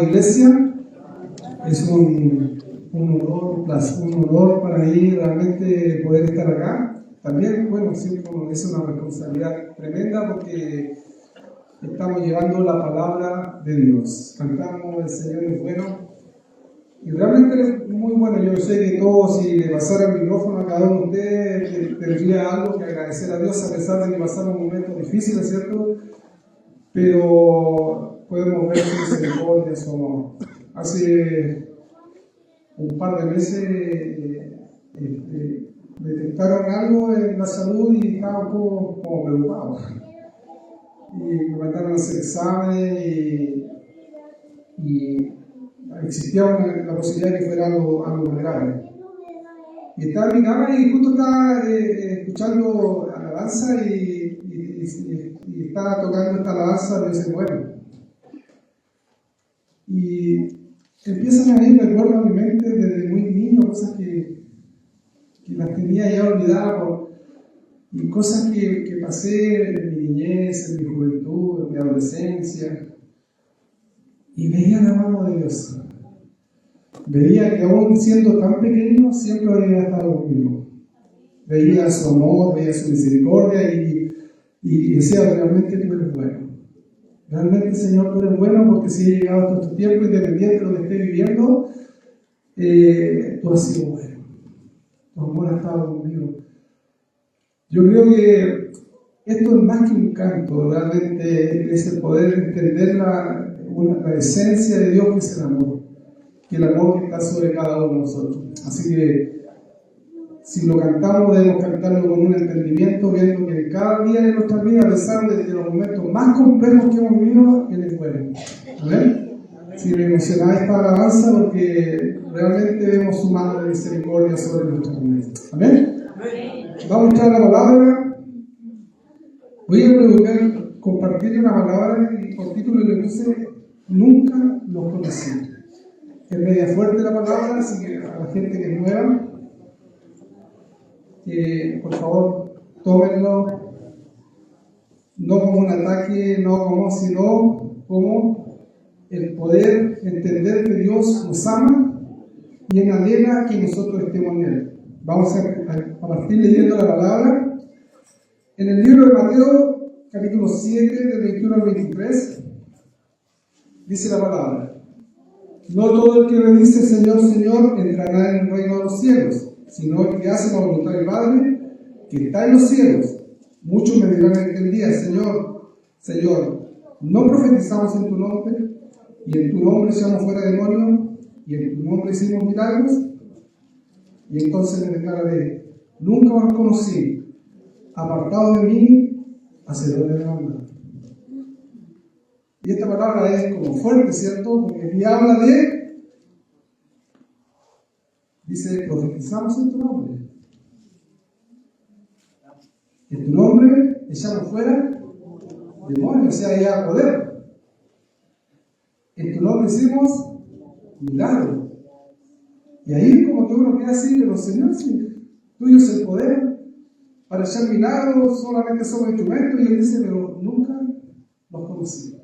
amada iglesia. Es un honor para mí realmente poder estar acá. También, bueno, siempre es una responsabilidad tremenda porque estamos llevando la palabra de Dios. Cantamos, el Señor es bueno. Y realmente es muy bueno. Yo sé que todos, si le pasara el micrófono a cada uno de ustedes, tendría algo que agradecer a Dios, a pesar de que pasamos momentos difíciles, ¿cierto? Pero podemos ver su misericordia, su amor. Hace un par de meses detectaron algo en la salud y estaba un poco como preocupado. Y me mandaron a hacer exámenes y existía la posibilidad de que fuera algo grave. Y estaba en mi cama y justo estaba escuchando alabanza y estaba tocando esta alabanza de ese bueno. Y empiezan a venir recuerdos a mi mente desde muy niño, cosas que las tenía ya olvidadas, y cosas que pasé en mi niñez, en mi juventud, en mi adolescencia. Y veía la mano de Dios. Veía que aún siendo tan pequeño, siempre había estado conmigo. Veía su amor, veía su misericordia y decía, realmente tú eres bueno. Realmente, Señor, tú eres bueno, porque si he llegado hasta tu tiempo, independiente de lo que esté viviendo, tú has sido bueno. Tu amor ha estado conmigo. Yo creo que esto es más que un canto, realmente es el poder entender la esencia de Dios, que es el amor. Que el amor que está sobre cada uno de nosotros. Así que, si lo cantamos, debemos cantarlo con un entendimiento, viendo que cada día de nuestra vida, a pesar de los momentos más complejos que hemos vivido, Él es bueno. ¿Amén? Si me emocionáis esta alabanza, porque realmente vemos su mano de misericordia sobre nuestras vidas. ¿Amén? Vamos a entrar a la palabra. Voy a compartir una palabra y por título le puse Nunca los conocí. Es media fuerte la palabra, así que a la gente que es nueva, por favor, tómenlo, no como un ataque, sino como el poder entender que Dios nos ama y anhela que nosotros estemos en Él. Vamos a partir leyendo la palabra. En el libro de Mateo, capítulo 7, del 21 al 23, dice la palabra: No todo el que me dice Señor, Señor, entrará en el reino de los cielos, sino el que hace la voluntad del Padre que está en los cielos. Muchos me dirán en aquel día: Señor, Señor, ¿no profetizamos en tu nombre? Y en tu nombre echamos fuera demonios, y en tu nombre hicimos milagros. Y entonces me declararé: nunca os conocí, apartado de mí, hacedores de maldad. Y esta palabra es como fuerte, ¿cierto? Porque aquí habla dice, profetizamos en tu nombre. En tu nombre echamos fuera demonios, o sea, ya poder. En tu nombre hicimos milagros. Y ahí como que uno queda así, pero Señor, si tuyo es el poder para echar milagros, solamente somos instrumentos. Y Él dice, pero nunca los conocí.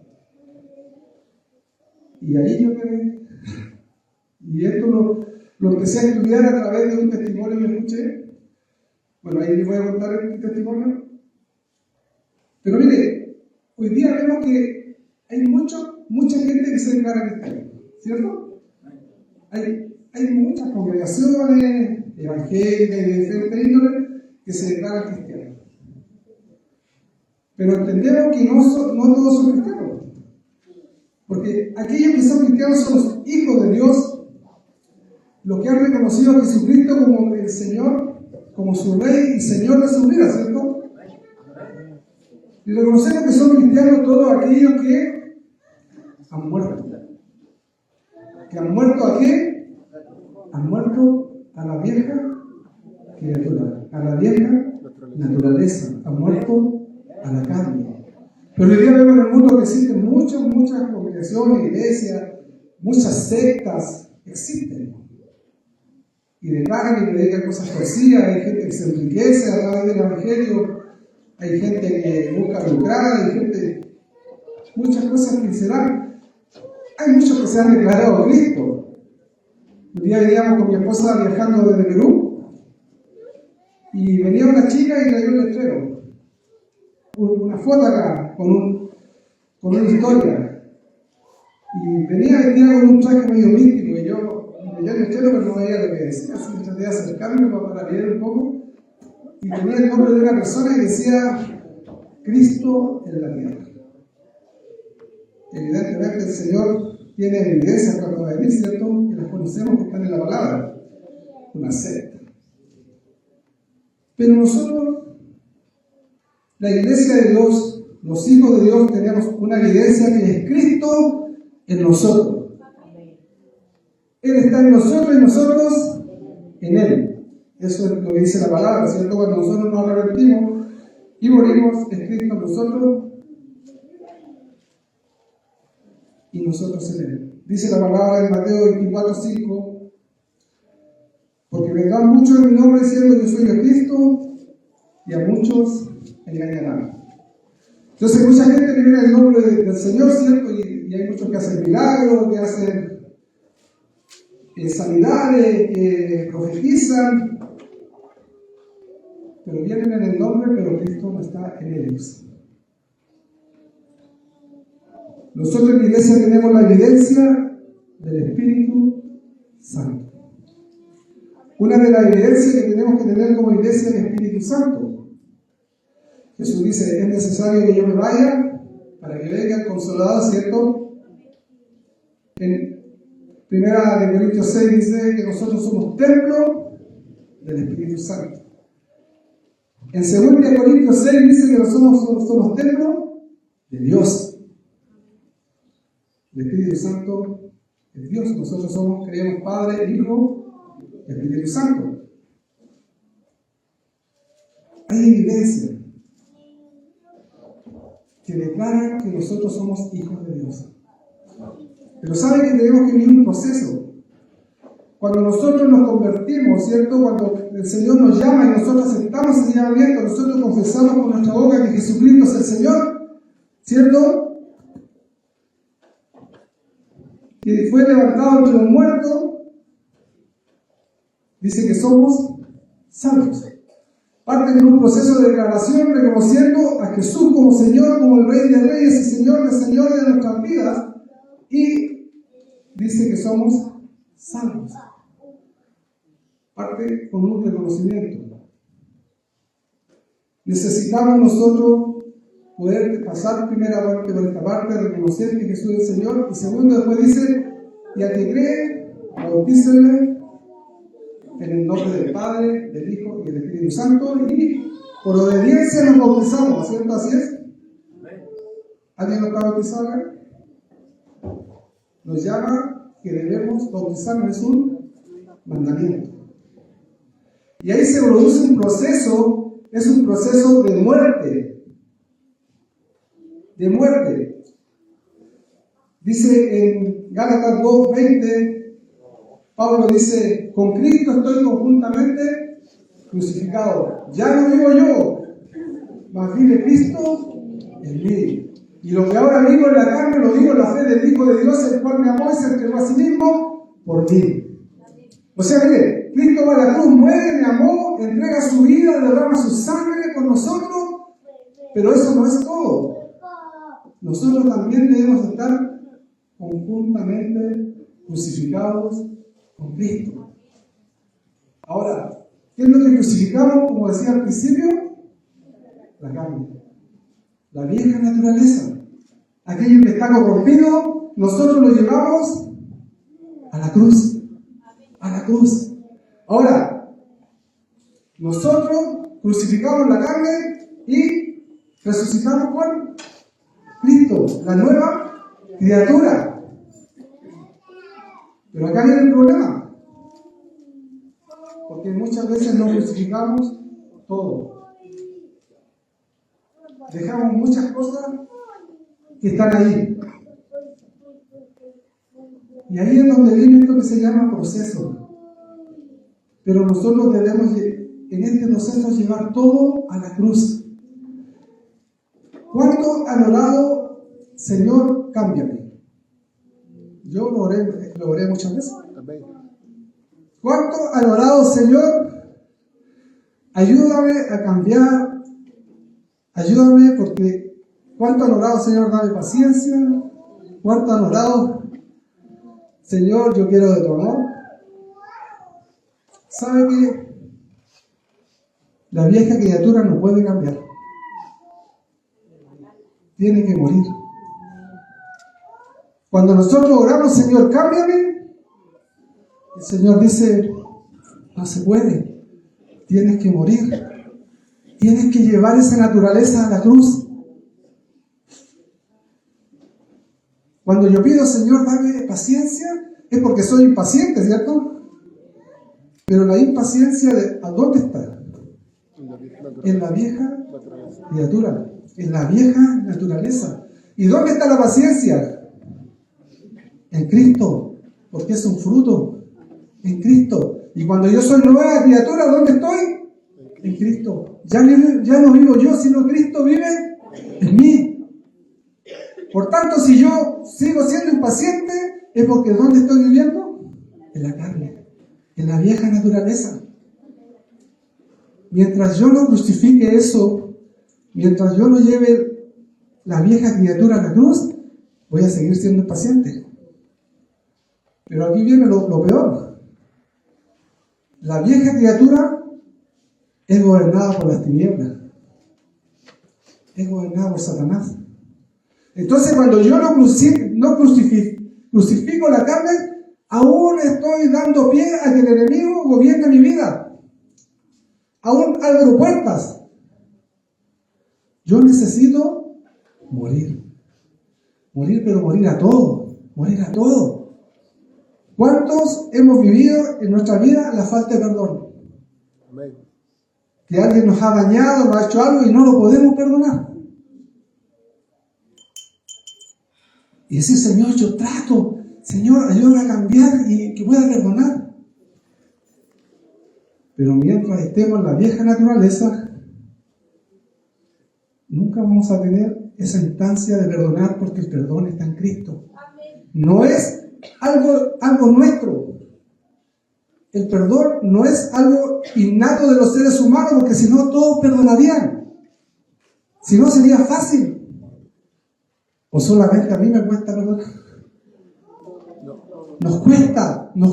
Y ahí yo quedé. Y esto lo empecé a estudiar a través de un testimonio que escuché. Bueno, ahí les voy a contar el testimonio. Pero mire, hoy día vemos que hay mucha gente que se declara cristiana, ¿cierto? Hay muchas congregaciones evangélicas y de diferentes índoles que se declaran cristianos. Pero entendemos que no todos son cristianos. Porque aquellos que son cristianos son los hijos de Dios, los que han reconocido a Jesucristo como el Señor, como su Rey y Señor de su vida, ¿cierto? Y reconocemos que son cristianos todos aquellos que han muerto. ¿Que han muerto a qué? Han muerto a la vieja criatura, a la vieja naturaleza, han muerto a la carne. Pero hoy día vemos en el mundo que existen muchas congregaciones, iglesias, muchas sectas, existen. Y declaran y predican cosas torcidas, hay gente que se enriquece a través del evangelio, hay gente que busca lucrar, hay gente, muchas cosas que se dan. Hay muchos que se han declarado Cristo. Un día veníamos con mi esposa viajando desde Perú y venía una chica y traía un letrero, una foto acá con una historia, y venía vestida con un traje medio místico y yo veía el letrero pero no veía lo que decía, así que traté de acercarme para leer un poco y tenía el nombre de una persona y decía Cristo en la tierra. Evidentemente el Señor tiene evidencias cuando va a venir, ¿cierto? Que las conocemos, que están en la palabra. Una secta. Pero nosotros, la iglesia de Dios, los hijos de Dios, tenemos una evidencia que es Cristo en nosotros. Él está en nosotros y nosotros en Él. Eso es lo que dice la palabra, ¿cierto? Cuando nosotros nos arrepentimos y morimos, es Cristo en nosotros y nosotros en Él. Dice la palabra en Mateo 24:5, porque vendrán muchos en mi nombre diciendo yo soy el Cristo, y a muchos engañarán. Entonces mucha gente que viene en el nombre del Señor, ¿cierto? Y hay muchos que hacen milagros, que hacen sanidades, que profetizan, pero vienen en el nombre, pero Cristo no está en ellos. Nosotros en la iglesia tenemos la evidencia del Espíritu Santo. Una de las evidencias que tenemos que tener como iglesia es el Espíritu Santo. Jesús dice, es necesario que yo me vaya para que venga el Consolador, ¿cierto? En 1 Corintios 6 dice que nosotros somos templo del Espíritu Santo. En 2 Corintios 6 dice que nosotros somos templo de Dios. El Espíritu Santo es Dios. Nosotros creemos Padre, Hijo, Espíritu Santo. Hay evidencia que declara que nosotros somos hijos de Dios. Pero saben que tenemos que vivir un proceso. Cuando nosotros nos convertimos, ¿cierto? Cuando el Señor nos llama y nosotros aceptamos ese llamamiento, nosotros confesamos con nuestra boca que Jesucristo es el Señor, ¿cierto? Que fue levantado entre los muertos, dice que somos salvos. Parte de un proceso de declaración reconociendo a Jesús como Señor, como el Rey de Reyes y Señor de nuestras vidas, y dice que somos salvos. Parte con un reconocimiento. Necesitamos nosotros poder pasar primeramente por esta parte, reconocer que Jesús es el Señor, y segundo, después dice, y al que cree, bautícenle en el nombre del Padre, del Hijo y del Espíritu Santo, y por obediencia nos bautizamos, ¿cierto? Así es. ¿Alguien nos está bautizado acá? Nos llama que debemos bautizarnos, es un mandamiento. Y ahí se produce un proceso, es un proceso de muerte. De muerte. Dice en Gálatas 2:20, Pablo dice, con Cristo estoy conjuntamente crucificado. Ya no vivo yo, mas vive Cristo en mí. Y lo que ahora vivo en la carne, lo digo en la fe del Hijo de Dios, el cual me amó y se entregó a sí mismo por mí. O sea, mire, Cristo va a la cruz, muere, me amó, entrega su vida, derrama su sangre por nosotros, pero eso no es todo. Nosotros también debemos estar conjuntamente crucificados con Cristo. Ahora, ¿qué es lo que crucificamos? Como decía al principio, la carne, la vieja naturaleza, aquello que está corrompido, nosotros lo llevamos a la cruz, a la cruz. Ahora, nosotros crucificamos la carne y resucitamos con Cristo, la nueva criatura. Pero acá viene el problema, porque muchas veces no crucificamos todo. Dejamos muchas cosas que están ahí. Y ahí es donde viene esto que se llama proceso. Pero nosotros debemos en este proceso llevar todo a la cruz. ¿Cuánto han orado, Señor, cámbiame? Yo lo oré muchas veces. ¿Cuánto han orado, Señor? Ayúdame a cambiar. Ayúdame porque ¿cuánto han orado, Señor? Dame paciencia. ¿Cuánto han orado? Señor, yo quiero de tu amor. ¿Sabe qué? La vieja criatura no puede cambiar. Tiene que morir. Cuando nosotros oramos, Señor, cámbiame, el Señor dice, no se puede. Tienes que morir. Tienes que llevar esa naturaleza a la cruz. Cuando yo pido, Señor, dame paciencia, es porque soy impaciente, ¿cierto? Pero la impaciencia, ¿a dónde está? En la vieja criatura, en la vieja naturaleza. ¿Y dónde está la paciencia? En Cristo, porque es un fruto. En Cristo. Y cuando yo soy nueva criatura, ¿dónde estoy? En Cristo. Ya no vivo yo, sino Cristo vive en mí. Por tanto, si yo sigo siendo impaciente, es porque ¿dónde estoy viviendo? En la carne, en la vieja naturaleza. Mientras yo no crucifique eso, mientras yo no lleve la vieja criatura a la cruz, voy a seguir siendo impaciente. Pero aquí viene lo peor. La vieja criatura es gobernada por las tinieblas. Es gobernada por Satanás. Entonces, cuando yo no crucifico la carne, aún estoy dando pie a que el enemigo gobierne mi vida. Aún abro puertas. Yo necesito morir. Morir, pero morir a todo. Morir a todo. ¿Cuántos hemos vivido en nuestra vida la falta de perdón? Amén. Que alguien nos ha dañado, nos ha hecho algo y no lo podemos perdonar. Y decir, Señor, yo trato, Señor, ayúdame a cambiar y que pueda perdonar. Pero mientras estemos en la vieja naturaleza, nunca vamos a tener esa instancia de perdonar porque el perdón está en Cristo. No es algo nuestro. El perdón no es algo innato de los seres humanos, porque si no todos perdonarían. Si no sería fácil. ¿O solamente a mí me cuesta perdonar? Nos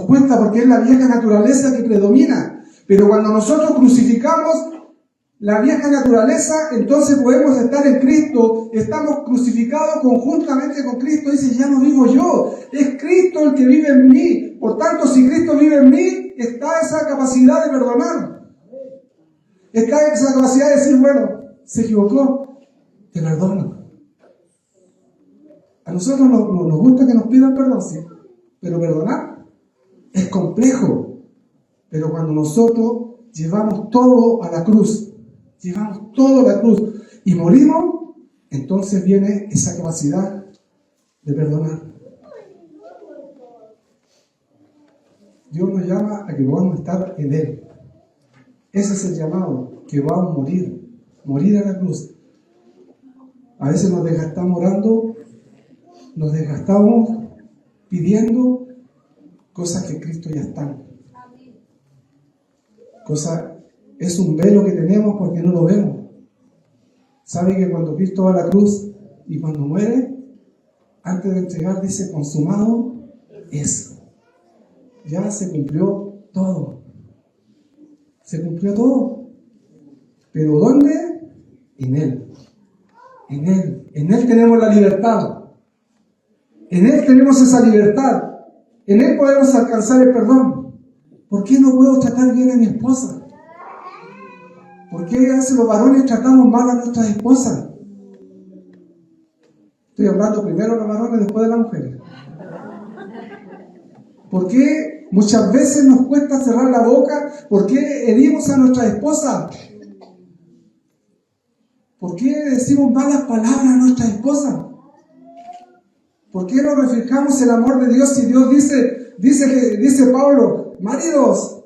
cuesta porque es la vieja naturaleza que predomina. Pero cuando nosotros crucificamos la vieja naturaleza, entonces podemos estar en Cristo, estamos crucificados conjuntamente con Cristo. Dice, ya no vivo yo, es Cristo el que vive en mí. Por tanto, si Cristo vive en mí, está esa capacidad de perdonar. Está esa capacidad de decir, bueno, se equivocó, te perdono. A nosotros nos gusta que nos pidan perdón, sí, pero perdonar es complejo. Pero cuando nosotros llevamos todo a la cruz, y morimos, entonces viene esa capacidad de perdonar. Dios nos llama a que podamos estar en Él. Ese es el llamado, que vamos a morir a la cruz. A veces nos desgastamos orando, nos desgastamos pidiendo cosas que Cristo ya están. Es un velo que tenemos porque no lo vemos. ¿Sabe que cuando Cristo va a la cruz y cuando muere, antes de entregar dice, consumado es? Ya se cumplió todo. Se cumplió todo. ¿Pero dónde? En Él. En Él. En Él tenemos la libertad. En Él tenemos esa libertad. En Él podemos alcanzar el perdón. ¿Por qué no puedo tratar bien a mi esposa? ¿Por qué a veces los varones tratamos mal a nuestras esposas? Estoy hablando primero de los varones, después de las mujeres. ¿Por qué muchas veces nos cuesta cerrar la boca? ¿Por qué herimos a nuestras esposas? ¿Por qué decimos malas palabras a nuestras esposas? ¿Por qué no reflejamos el amor de Dios si Dios dice Pablo, maridos,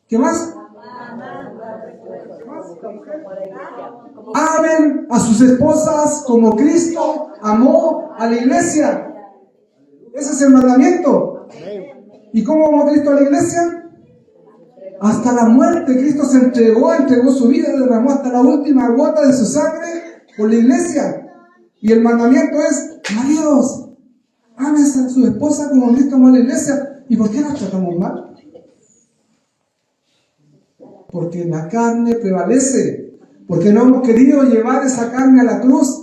¿qué más? Amen a sus esposas como Cristo amó a la iglesia. Ese es el mandamiento. ¿Y cómo amó Cristo a la iglesia? Hasta la muerte. Cristo se entregó su vida, derramó hasta la última gota de su sangre por la iglesia. Y el mandamiento es: maridos, ámense a su esposa como Cristo amó a la iglesia. ¿Y por qué nos tratamos mal? Porque la carne prevalece. Porque no hemos querido llevar esa carne a la cruz.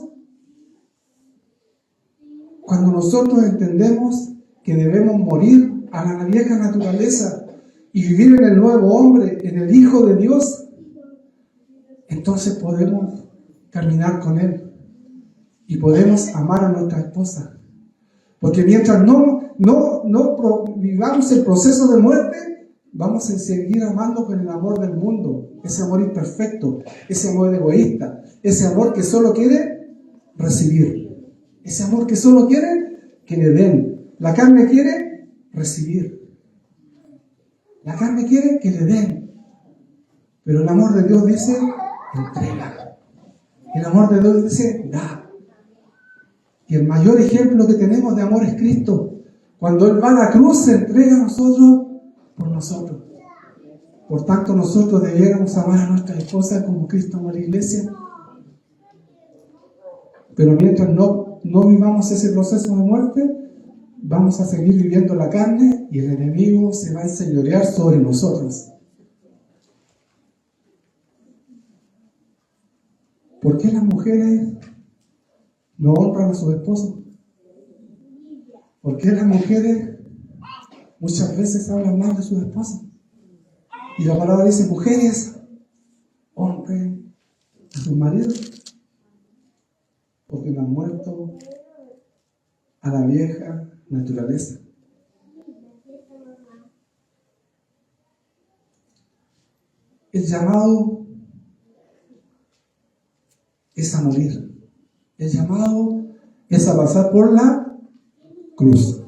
Cuando nosotros entendemos que debemos morir a la vieja naturaleza y vivir en el nuevo hombre, en el Hijo de Dios, entonces podemos caminar con Él y podemos amar a nuestra esposa. Porque mientras no vivamos el proceso de muerte, vamos a seguir amando con el amor del mundo, ese amor imperfecto, ese amor egoísta, ese amor que solo quiere recibir, ese amor que solo quiere que le den. La carne quiere recibir. La carne quiere que le den. Pero el amor de Dios dice: entrega. El amor de Dios dice: da. Y el mayor ejemplo que tenemos de amor es Cristo. Cuando Él va a la cruz, se entrega a nosotros por nosotros. Por tanto, nosotros debiéramos amar a nuestra esposa como Cristo amó a la iglesia. Pero mientras no vivamos ese proceso de muerte, vamos a seguir viviendo la carne y el enemigo se va a enseñorear sobre nosotros. ¿Por qué las mujeres no honran a sus esposos? ¿Por qué las mujeres muchas veces hablan mal de sus esposos? Y la palabra dice: mujeres, honren a sus maridos, porque no han muerto a la vieja naturaleza. El llamado es a morir. El llamado es a pasar por la cruz.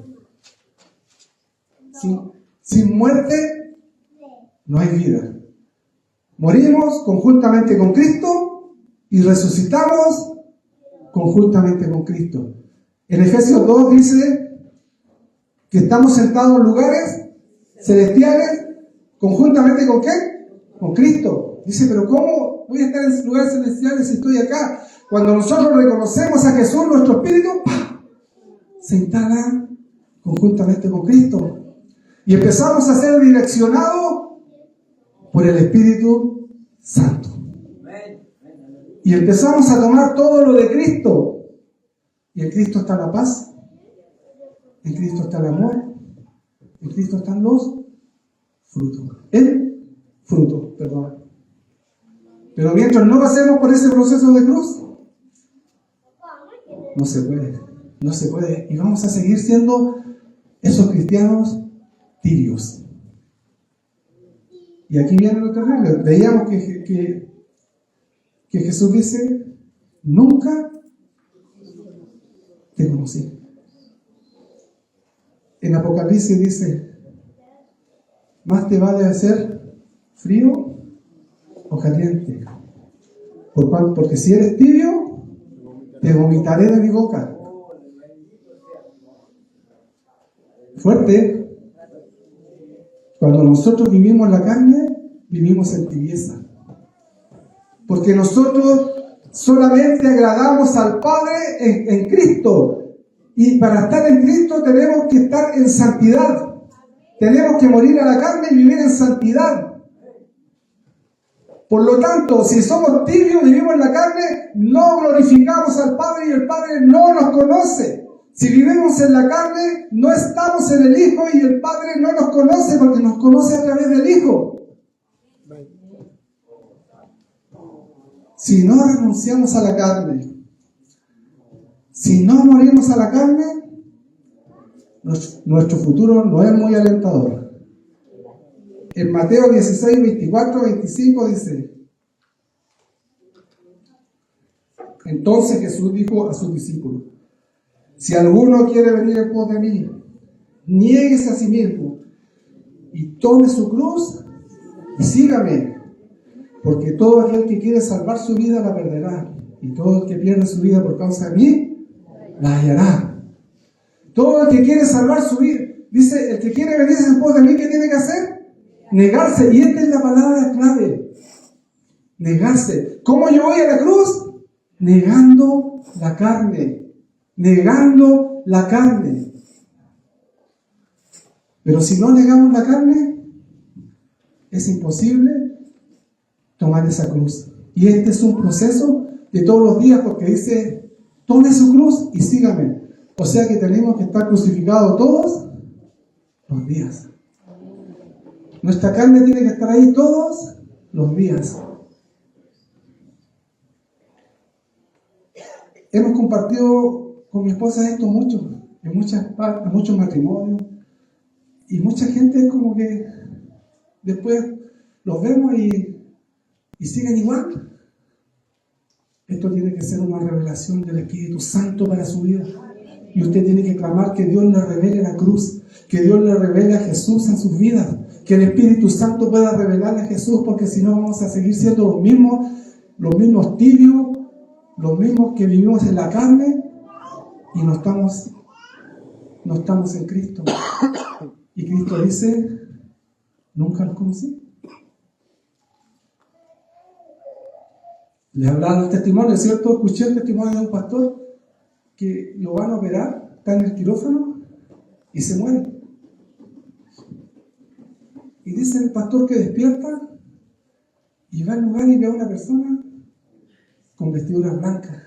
Sin muerte no hay vida. Morimos conjuntamente con Cristo y resucitamos conjuntamente con Cristo. En Efesios 2 dice que estamos sentados en lugares celestiales conjuntamente ¿con qué? Con Cristo. Dice: pero ¿cómo voy a estar en lugares celestiales si estoy acá? Cuando nosotros reconocemos a Jesús, nuestro espíritu se instala conjuntamente con Cristo. Y empezamos a ser direccionados por el Espíritu Santo. Y empezamos a tomar todo lo de Cristo. Y en Cristo está la paz, en Cristo está el amor, en Cristo están los frutos. El fruto, perdón. Pero mientras no pasemos por ese proceso de cruz, no se puede. Y vamos a seguir siendo esos cristianos tibios. Y aquí viene lo terrible. Veíamos que Jesús dice: nunca te conocí. En Apocalipsis dice: más te vale ser frío o caliente, porque si eres tibio, te vomitaré de mi boca. Fuerte. Cuando nosotros vivimos la carne, vivimos en tibieza. Porque nosotros solamente agradamos al Padre en Cristo. Y para estar en Cristo tenemos que estar en santidad. Tenemos que morir a la carne y vivir en santidad. Por lo tanto, si somos tibios, vivimos en la carne, no glorificamos al Padre y el Padre no nos conoce. Si vivimos en la carne, no estamos en el Hijo y el Padre no nos conoce porque nos conoce a través del Hijo. Si no renunciamos a la carne, si no morimos a la carne, nuestro futuro no es muy alentador. En Mateo 16, 24, 25 dice: entonces Jesús dijo a sus discípulos: si alguno quiere venir en pos de mí, niéguese a sí mismo y tome su cruz y sígame. Porque todo aquel que quiere salvar su vida la perderá, y todo el que pierde su vida por causa de mí la hallará. Todo el que quiere salvar su vida, dice, el que quiere venirse en pos de mí, ¿qué tiene que hacer? Negarse. Y esta es la palabra clave. Negarse. ¿Cómo yo voy a la cruz? Negando la carne. Negando la carne. Pero si no negamos la carne, es imposible tomar esa cruz. Y este es un proceso de todos los días, porque dice, tome su cruz y sígame. O sea que tenemos que estar crucificados todos los días. Nuestra carne tiene que estar ahí todos los días. Hemos compartido con mi esposa esto mucho, en muchos matrimonios, y mucha gente es como que después los vemos y siguen igual. Esto tiene que ser una revelación del Espíritu Santo para su vida. Y usted tiene que clamar que Dios le revele la cruz, que Dios le revele a Jesús en sus vidas, que el Espíritu Santo pueda revelarle a Jesús, porque si no vamos a seguir siendo los mismos tibios, los mismos que vivimos en la carne y no estamos en Cristo. Y Cristo dice, nunca los conocí. Le hablaba el testimonio, ¿cierto? Escuché el testimonio de un pastor que lo van a operar, está en el quirófano y se muere. Y dice el pastor que despierta y va al lugar y ve a una persona con vestiduras blancas,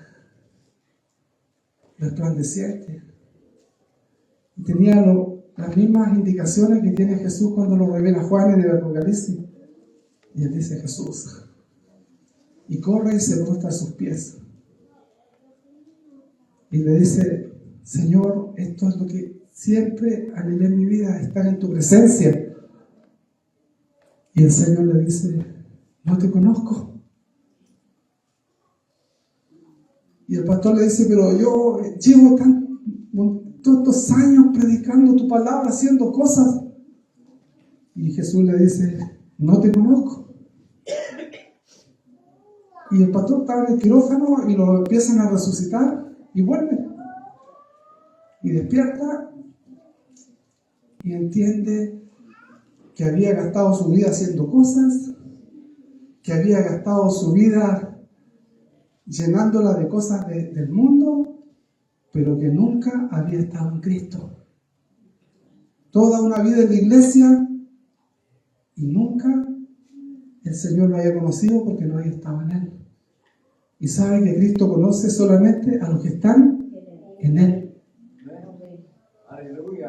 resplandeciente. Y tenía las mismas indicaciones que tiene Jesús cuando lo revela Juan en el Apocalipsis. Y él dice, Jesús. Y corre y se postra a sus pies. Y le dice, Señor, esto es lo que siempre anhelé en mi vida, estar en tu presencia. Y el Señor le dice, no te conozco. Y el pastor le dice, pero yo llevo tantos años predicando tu palabra, haciendo cosas. Y Jesús le dice, no te conozco. Y el pastor estaba en el quirófano y lo empiezan a resucitar y vuelve. Y despierta y entiende que había gastado su vida haciendo cosas, que había gastado su vida llenándola de cosas del mundo, pero que nunca había estado en Cristo. Toda una vida en la iglesia y nunca el Señor lo había conocido porque no había estado en Él. Y sabe que Cristo conoce solamente a los que están en Él.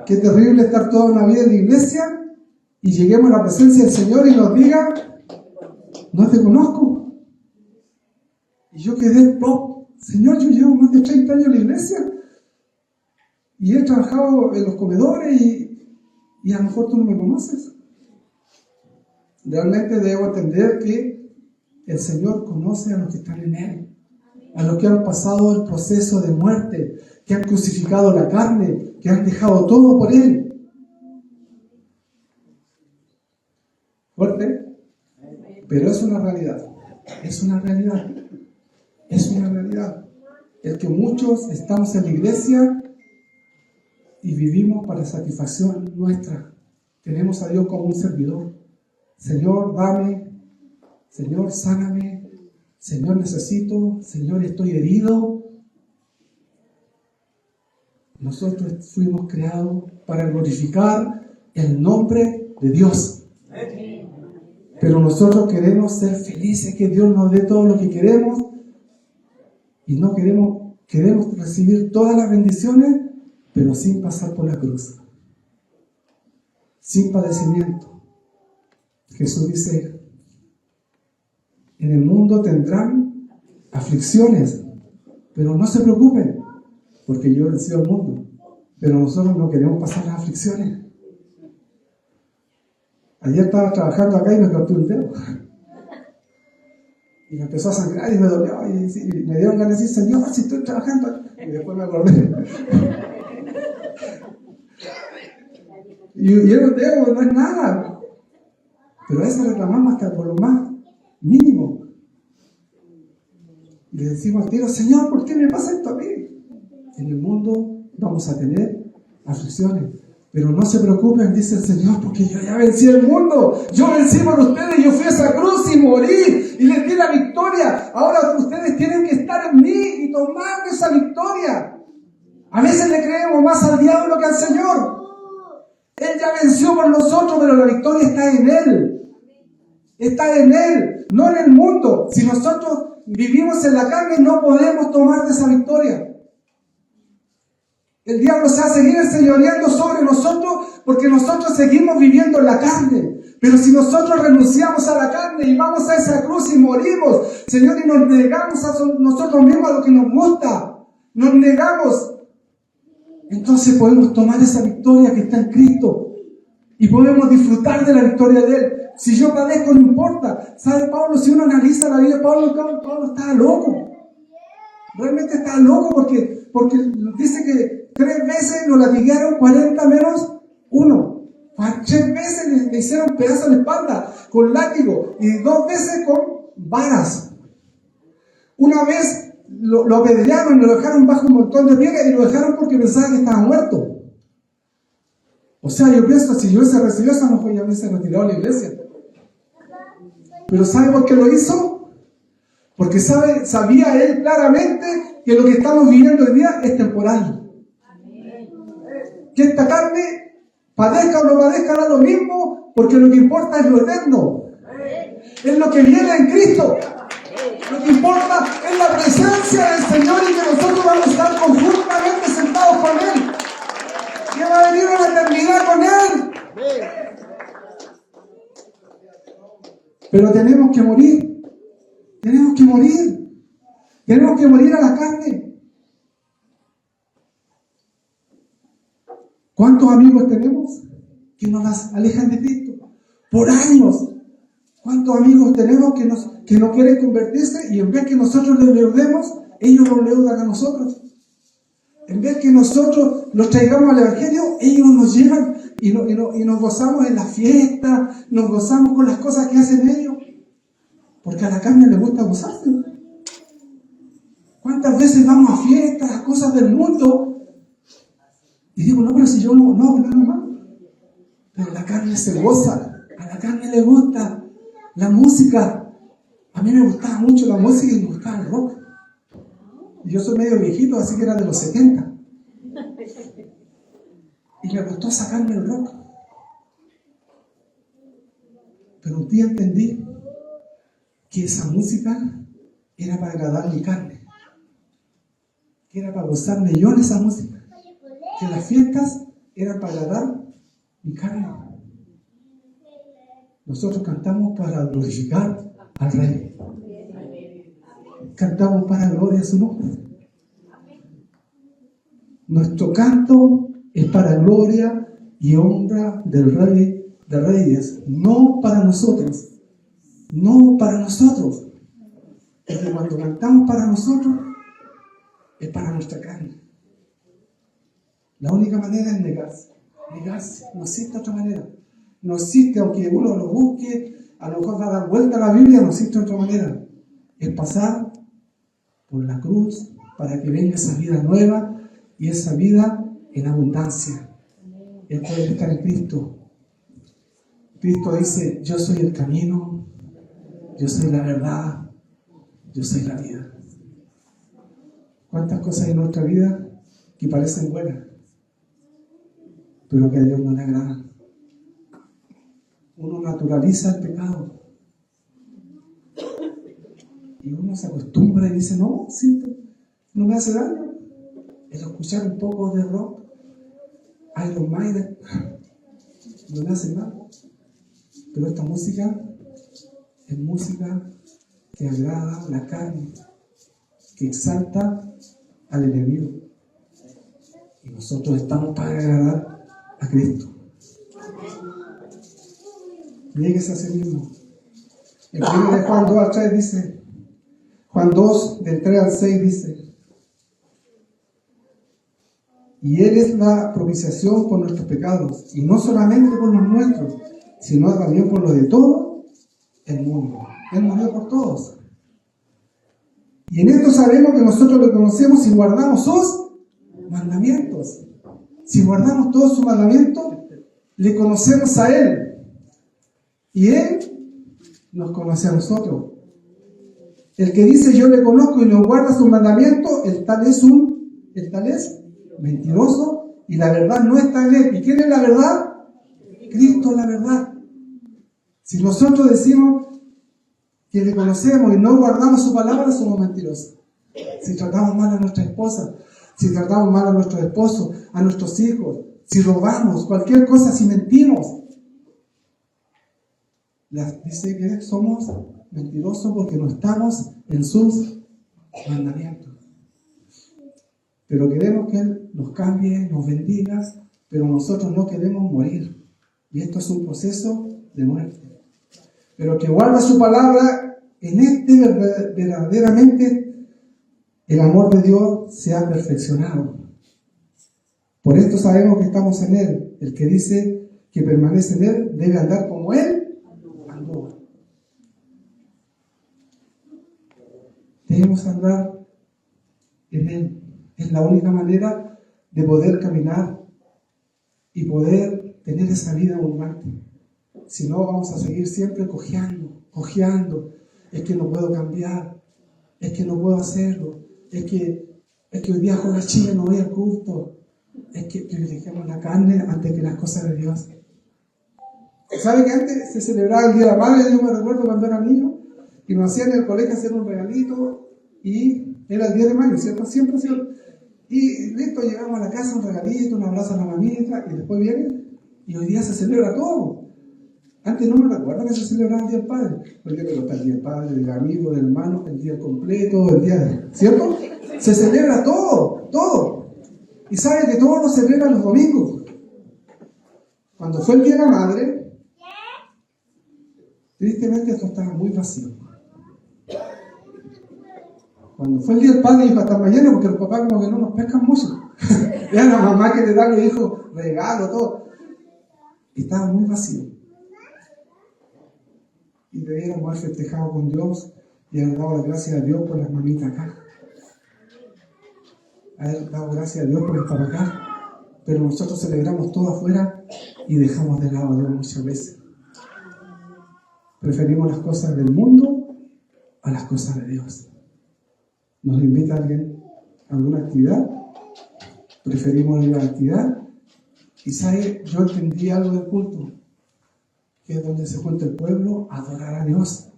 Qué terrible estar toda una vida en la iglesia y lleguemos a la presencia del Señor y nos diga, no te conozco. Y yo quedé, Señor, yo llevo más de 30 años en la iglesia y he trabajado en los comedores y a lo mejor tú no me conoces. Realmente debo entender que el Señor conoce a los que están en Él, a los que han pasado el proceso de muerte, que han crucificado la carne, que han dejado todo por Él. Fuerte, pero es una realidad, es una realidad, es una realidad. El que muchos estamos en la iglesia y vivimos para satisfacción nuestra. Tenemos a Dios como un servidor. Señor, dame. Señor, sáname. Señor, necesito. Señor, estoy herido. Nosotros fuimos creados para glorificar el nombre de Dios. Pero nosotros queremos ser felices, que Dios nos dé todo lo que queremos y no queremos recibir todas las bendiciones, pero sin pasar por la cruz, sin padecimiento. Jesús dice, en el mundo tendrán aflicciones, pero no se preocupen, porque yo he vencido al mundo. Pero nosotros no queremos pasar las aflicciones. Ayer estaba trabajando acá y me corté un dedo. Y me empezó a sangrar y me dolió. Y me dieron ganas de decir, Señor, si estoy trabajando. Y después me acordé. Y era un dedo, no es nada. Pero a veces reclamamos hasta por lo más mínimo. Y le decimos al tiro, Señor, ¿por qué me pasa esto a mí? En el mundo vamos a tener aflicciones. Pero no se preocupen, dice el Señor, porque yo ya vencí el mundo. Yo vencí por ustedes, yo fui a esa cruz y morí y les di la victoria. Ahora ustedes tienen que estar en mí y tomar esa victoria. A veces le creemos más al diablo que al Señor. Él ya venció por nosotros, pero la victoria está en Él. Está en Él, no en el mundo. Si nosotros vivimos en la carne, no podemos tomar de esa victoria. El diablo se va a seguir enseñoreando sobre nosotros porque nosotros seguimos viviendo en la carne. Pero si nosotros renunciamos a la carne y vamos a esa cruz y morimos, Señor, y nos negamos a nosotros mismos a lo que nos gusta, nos negamos, entonces podemos tomar esa victoria que está en Cristo y podemos disfrutar de la victoria de Él. Si yo padezco, no importa. ¿Sabe Pablo? Si uno analiza la vida de Pablo estaba loco. Realmente estaba loco porque dice que 3 veces lo latigaron 40 menos 1. 3 veces le hicieron pedazos de espalda con látigo y 2 veces con varas. Una vez lo apedrearon y lo dejaron bajo un montón de piedras y lo dejaron porque pensaban que estaba muerto. O sea, yo pienso, si yo hubiese recibido eso, a lo mejor ya hubiese retirado de la iglesia. Pero ¿sabe por qué lo hizo? Porque sabía él claramente que lo que estamos viviendo hoy día es temporal. Que esta carne, padezca o no padezca, da lo mismo, porque lo que importa es lo eterno. Es lo que viene en Cristo. Lo que importa es la presencia del Señor y que nosotros vamos a estar conjuntamente sentados con Él. Que va a venir una eternidad con Él. Pero tenemos que morir. Tenemos que morir. Tenemos que morir a la carne. ¿Cuántos amigos tenemos que nos alejan de Cristo? Por años. ¿Cuántos amigos tenemos que no quieren convertirse y en vez que nosotros les leudemos, ellos nos leudan a nosotros? En vez que nosotros los traigamos al Evangelio, ellos nos llevan y nos gozamos en las fiestas, nos gozamos con las cosas que hacen ellos. Porque a la carne le gusta gozarse. ¿Cuántas veces vamos a fiestas, a cosas del mundo? Y digo, no, pero si yo no hago nada malo. Pero la carne se goza, a la carne le gusta la música. A mí me gustaba mucho la música y me gustaba el rock. Y yo soy medio viejito, así que era de los 70. Y me gustó sacarme el rock. Pero un día entendí que esa música era para agradar mi carne. Que era para gozarme yo en esa música. Que las fiestas eran para agradar mi carne. Nosotros cantamos para glorificar al Rey. Cantamos para gloria a su nombre. Nuestro canto es para gloria y honra del Rey de Reyes, no para nosotros. No para nosotros. Porque cuando cantamos para nosotros, es para nuestra carne. La única manera es negarse. Negarse. No existe otra manera. No existe, aunque uno lo busque, a lo mejor va a dar vuelta a la Biblia, no existe otra manera. Es pasar por la cruz para que venga esa vida nueva y esa vida en abundancia. El poder estar en Cristo. Cristo dice, yo soy el camino, yo soy la verdad, yo soy la vida. ¿Cuántas cosas en nuestra vida que parecen buenas, pero que a Dios no le agradan? Uno naturaliza el pecado. Y uno se acostumbra y dice, no, sí, no me hace daño. El escuchar un poco de rock, Iron Maiden, no me hace mal. Pero esta música es música que agrada la carne, que exalta al enemigo. Y nosotros estamos para agradar a Cristo. Nieguese a sí mismo. El libro de Juan 2 al 3 dice, Juan 2 del 3 al 6 dice, y Él es la propiciación por nuestros pecados, y no solamente por los nuestros, sino también por los de todo el mundo. Él murió por todos. Y en esto sabemos que nosotros lo conocemos y guardamos sus mandamientos. Si guardamos todos sus mandamientos, le conocemos a Él. Y Él nos conoce a nosotros. El que dice yo le conozco y no guarda sus mandamientos, el tal es mentiroso y la verdad no está en Él. ¿Y quién es la verdad? Cristo es la verdad. Si nosotros decimos que le conocemos y no guardamos su palabra, somos mentirosos. Si tratamos mal a nuestra esposa, si tratamos mal a nuestro esposo, a nuestros hijos, si robamos, cualquier cosa, si mentimos, dice que somos mentirosos porque no estamos en sus mandamientos. Pero queremos que Él nos cambie, nos bendiga, pero nosotros no queremos morir. Y esto es un proceso de muerte. Pero que guarda su palabra, en verdaderamente el amor de Dios se ha perfeccionado. Por esto sabemos que estamos en Él. El que dice que permanece en Él debe andar como Él andó. Debemos andar en Él. Es la única manera de poder caminar y poder tener esa vida abundante. Si no, vamos a seguir siempre cojeando. Es que no puedo cambiar. Es que no puedo hacerlo. Es que hoy día juega Chile, no voy al culto. Es que privilegiamos la carne antes que las cosas de Dios. ¿Sabe que antes se celebraba el Día de la Madre? Yo me recuerdo cuando era niño y nos hacían en el colegio hacer un regalito y era el 10 de mayo, ¿cierto? Siempre. Y listo, llegamos a la casa, un regalito, un abrazo a la mamita y después viene y hoy día se celebra todo. Antes no me recuerdo que se celebraba el Día del Padre. Hoy día está el Día del Padre, del amigo, del hermano, el día completo, el día de... ¿Cierto? Se celebra todo. Y sabe que todos lo celebran los domingos. Cuando fue el Día de la Madre, tristemente esto estaba muy vacío. Cuando fue el Día del Padre, dijo hasta mañana, porque los papás como que no nos pescan mucho. Era la mamá que le da a los hijos regalo, todo. Y estaba muy vacío. Y debiéramos haber festejado con Dios y haber dado gracias a Dios por las mamitas acá. Haber dado gracias a Dios por estar acá. Pero nosotros celebramos todo afuera y dejamos de lado a Dios muchas veces. Preferimos las cosas del mundo a las cosas de Dios. Nos invita alguien a alguna actividad, preferimos ir a la actividad. Y ¿sabe? Yo entendí algo del culto, que es donde se junta el pueblo a adorar a Dios,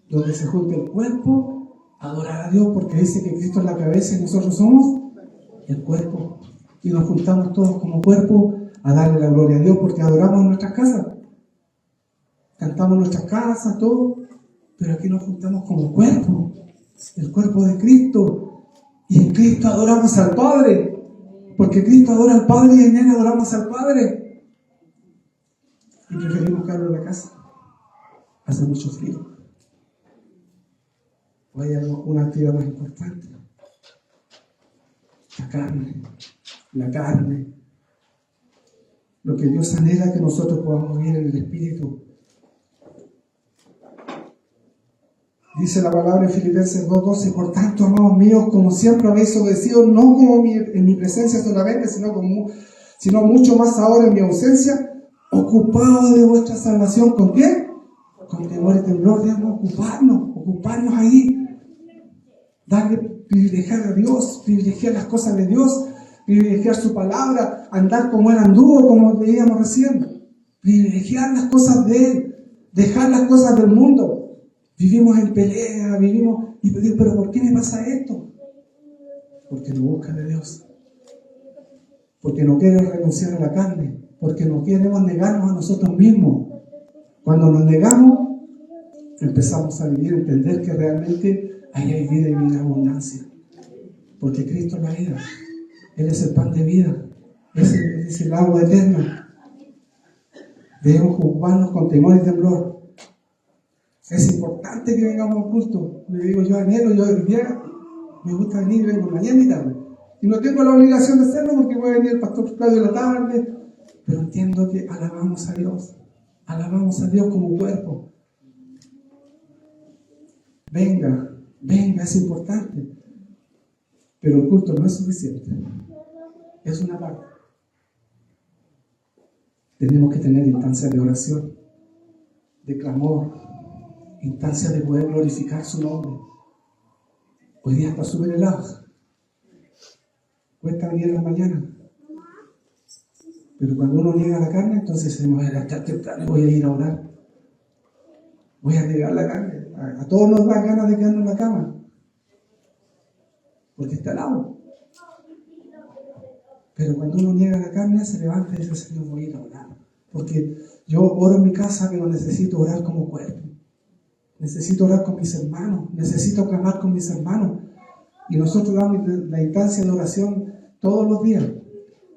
donde se junta el cuerpo a adorar a Dios, porque dice que Cristo es la cabeza y nosotros somos el cuerpo, y nos juntamos todos como cuerpo a darle la gloria a Dios, porque adoramos en nuestras casas, cantamos en nuestras casas, todo, pero aquí nos juntamos como cuerpo, el cuerpo de Cristo, y en Cristo adoramos al Padre, porque Cristo adora al Padre y en Él adoramos al Padre. Y preferimos quedarnos en la casa. Hace mucho frío. O hay una actividad más importante. La carne. Lo que Dios anhela que nosotros podamos vivir en el Espíritu. Dice la palabra en Filipenses 2:12, por tanto, amados míos, como siempre habéis obedecido, no como en mi presencia solamente, sino mucho más ahora en mi ausencia, ocupados de vuestra salvación. ¿Con qué? Con temor y temblor. Debemos ocuparnos ahí. Privilegiar a Dios, privilegiar las cosas de Dios, privilegiar su palabra, andar como Él anduvo, como leíamos recién. Privilegiar las cosas de Él, dejar las cosas del mundo. Vivimos en pelea, y pedir, pero ¿por qué me pasa esto? Porque no buscan de Dios. Porque no quieren renunciar a la carne. Porque no queremos negarnos a nosotros mismos. Cuando nos negamos, empezamos a vivir, a entender que realmente ahí hay vida y vida en abundancia. Porque Cristo es la vida. Él es el pan de vida. Es el agua eterna. Debemos ocuparnos con temor y temblor. Es importante que vengamos al culto. Le digo yo anhelo, yo hoy día me gusta venir, vengo mañana y tarde. Y no tengo la obligación de hacerlo porque puede venir el pastor Claudio en la tarde. Pero entiendo que alabamos a Dios como cuerpo. Venga, es importante. Pero el culto no es suficiente. Es una parte. Tenemos que tener instancias de oración, de clamor, instancias de poder glorificar su nombre. Hoy día está súper helado. Cuesta venir en la mañana. Pero cuando uno niega la carne, entonces se me va a levantar temprano y voy a ir a orar. Voy a negar la carne. A todos nos da ganas de quedarnos en la cama. Porque está helado. Pero cuando uno niega la carne, se levanta y dice, Señor, voy a ir a orar. Porque yo oro en mi casa, pero necesito orar como cuerpo. Necesito orar con mis hermanos. Necesito clamar con mis hermanos. Y nosotros damos la instancia de oración todos los días.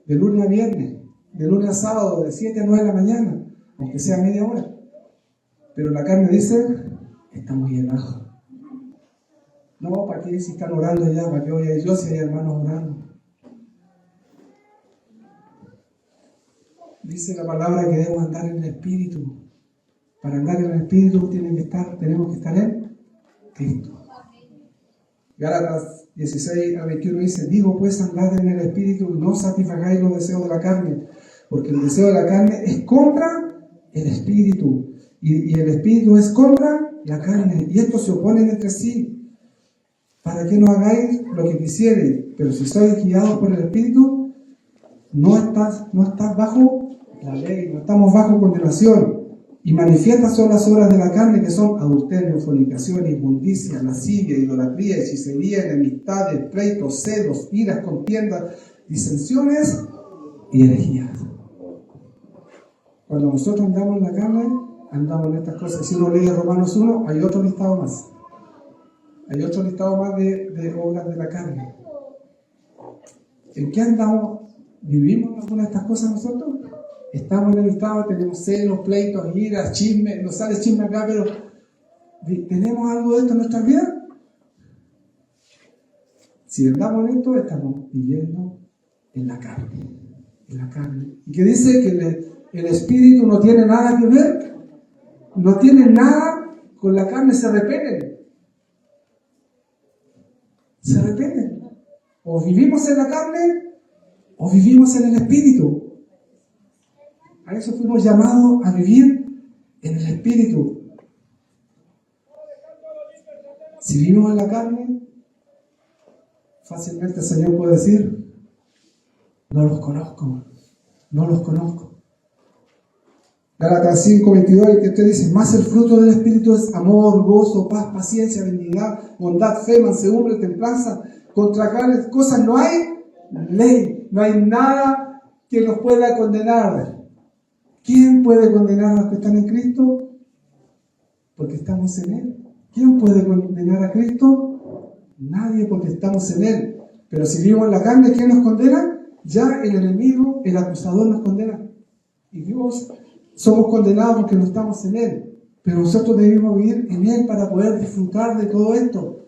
De lunes a viernes. De lunes a sábado, de 7 a 9 de la mañana. Aunque sea media hora. Pero la carne dice, está muy helado. No, ¿para qué si están orando allá? ¿Para qué voy a ir yo si hay hermanos orando? Dice la palabra que debemos andar en el Espíritu. Para andar en el Espíritu tenemos que estar en Cristo. Gálatas 16 a 21 dice, digo pues andad en el Espíritu y no satisfagáis los deseos de la carne, porque el deseo de la carne es contra el Espíritu y el Espíritu es contra la carne y estos se oponen entre sí, para que no hagáis lo que quisierais, pero si sois guiados por el Espíritu, no estás bajo la ley, no estamos bajo condenación. Y manifiestas son las obras de la carne, que son adulterio, fornicación, inmundicia, lascivia, idolatría, hechicería, enemistades, pleitos, celos, iras, contiendas, disensiones y herejías. Cuando nosotros andamos en la carne, andamos en estas cosas. Si uno lee Romanos 1, hay otro listado más. Hay otro listado más de obras de la carne. ¿En qué andamos? ¿Vivimos alguna de estas cosas nosotros? Estamos en el estado, tenemos celos, pleitos, iras, chismes, nos sale chisme acá, pero ¿tenemos algo de esto en nuestra vida? Si andamos en esto, estamos viviendo en la carne. En la carne. ¿Y qué dice? Que el espíritu no tiene nada que ver, no tiene nada con la carne, se repelen. Se repelen. O vivimos en la carne, o vivimos en el espíritu. A eso fuimos llamados a vivir en el Espíritu. Si vivimos en la carne, fácilmente el Señor puede decir, no los conozco, no los conozco. Gálatas 5:22, y que usted dice, más el fruto del Espíritu es amor, gozo, paz, paciencia, benignidad, bondad, fe, mansedumbre, templanza. Contra tales cosas no hay ley, no hay nada que nos pueda condenar. ¿Quién puede condenar a los que están en Cristo? Porque estamos en Él. ¿Quién puede condenar a Cristo? Nadie, porque estamos en Él. Pero si vivimos en la carne, ¿quién nos condena? Ya el enemigo, el acusador nos condena. Y Dios, somos condenados porque no estamos en Él. Pero nosotros debemos vivir en Él para poder disfrutar de todo esto.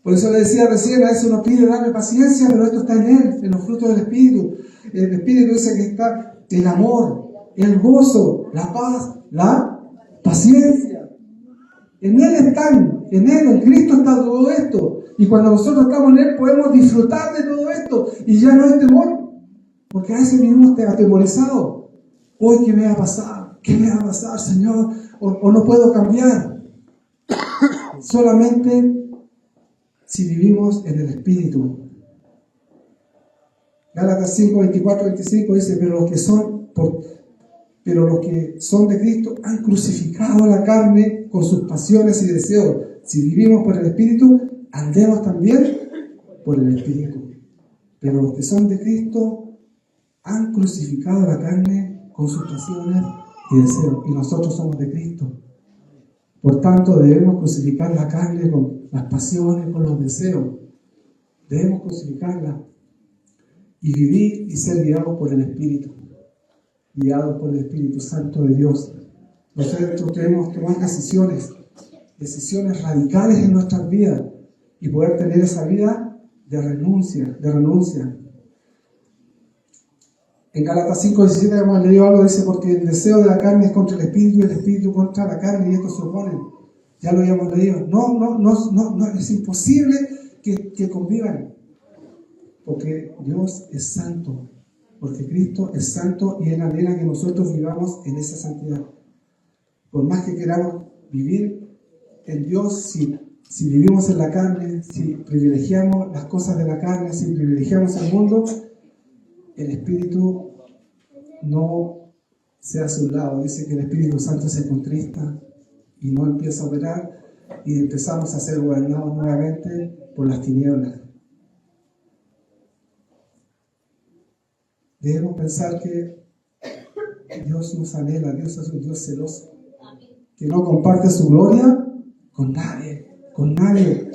Por eso le decía recién, a eso nos pide darle paciencia, pero esto está en Él, en los frutos del Espíritu. El Espíritu dice que está el amor, el gozo, la paz, la paciencia. En Él están, en Él, en Cristo está todo esto. Y cuando nosotros estamos en Él podemos disfrutar de todo esto. Y ya no hay temor. Porque a veces vivimos atemorizados. Hoy, ¿qué me va a pasar? ¿Qué me va a pasar, Señor? O no puedo cambiar. Solamente si vivimos en el Espíritu. Gálatas 5, 24, 25 dice, pero los que son de Cristo han crucificado la carne con sus pasiones y deseos. Si vivimos por el Espíritu, andemos también por el Espíritu. Pero los que son de Cristo han crucificado la carne con sus pasiones y deseos. Y nosotros somos de Cristo. Por tanto, debemos crucificar la carne con las pasiones, con los deseos. Debemos crucificarla y vivir y ser guiados por el Espíritu. Guiados por el Espíritu Santo de Dios. Nosotros debemos tomar decisiones radicales en nuestras vidas y poder tener esa vida de renuncia. En Gálatas 5:17 hemos leído algo, dice, porque el deseo de la carne es contra el Espíritu y el Espíritu contra la carne, y estos se oponen. Ya lo habíamos leído. No, es imposible que convivan, porque Dios es santo porque Cristo es santo y Él anhela que nosotros vivamos en esa santidad. Por más que queramos vivir en Dios, si vivimos en la carne, si privilegiamos las cosas de la carne, si privilegiamos el mundo, el Espíritu no se hace a un lado. Dice que el Espíritu Santo se contrista y no empieza a operar, y empezamos a ser gobernados nuevamente por las tinieblas. Debemos pensar que Dios nos anhela, Dios es un Dios celoso, que no comparte su gloria con nadie, con nadie.